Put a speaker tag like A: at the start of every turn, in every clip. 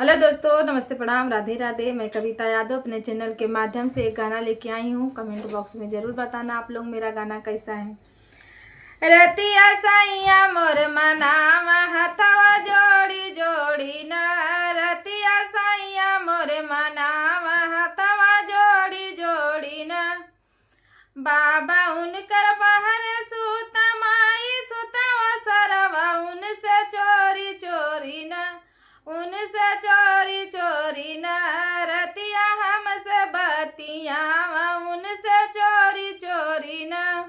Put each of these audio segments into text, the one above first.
A: Hello दोस्तों, नमस्ते, प्रणाम, राधे राधे। मैं कविता यादव अपने चैनल के माध्यम से एक गाना लेके आई हूँ। कमेंट बॉक्स में ज़रूर बताना आप लोग मेरा गाना कैसा है। रतिया सैया मोर मनाम हथवा जोड़ी जोड़ी न, रतिया सैया मोर मनाम हथवा जोड़ी जोड़ी न। बाबा उनकर बहर सुत माई सुतवा सरवा उनसे चोरी चोरी न, उनसे चोरी चोरी न। रतिया हमसे बतिया उनसे चोरी चोरी न।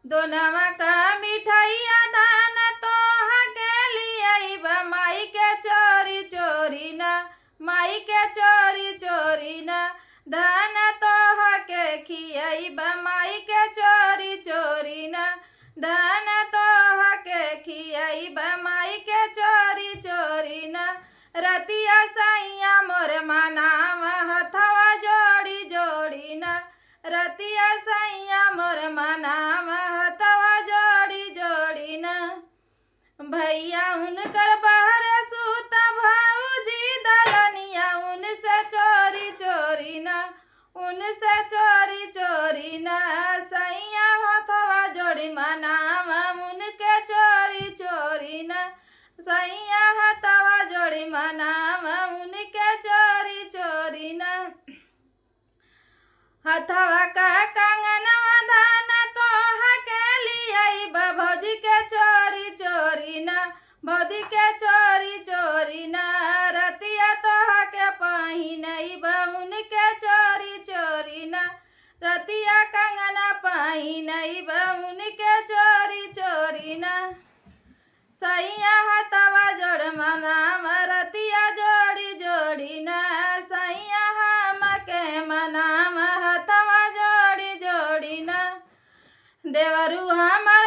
A: दोनवा का मिठाइया दान तोहा के लिए माई के चोरी चोरी न, माई के चोरी चोरी न। धन तोहा के खियाइब माई के चोरी चोरी न, धन तोहा के खियाइब माई के चोरी चोरी न। रतिया सैया मोर मनाम हथवा जोड़ी जोड़ी न, रतिया सैया मोर मनाम हथवा जोड़ी जोड़ी न। भैया उनकर बहर सूत भाऊजी दलनिया उनसे चोरी चोरी न, उनसे चोरी चोरी न। सैया हथवा जोड़ी मनाम उनके चोरी चोरी न, सैया हथवा जोड़ी मनाम उनके चोरी चोरी न। हथवा का कंगनवा धान तोहा के लिए भौजी के चोरी चोरी न, भौजी के चोरी चोरी न। रतिया तोहा के पहिनइब उनके चोरी चोरी न, रतिया कंगना पहिनइब उनके चोरी चोरी न। सैया हथवा जोड़ मनाम रतिया जोड़ी जोड़ी न, सैया हम के मनाम हथवा जोड़ी जोड़ी न। देवरू हमर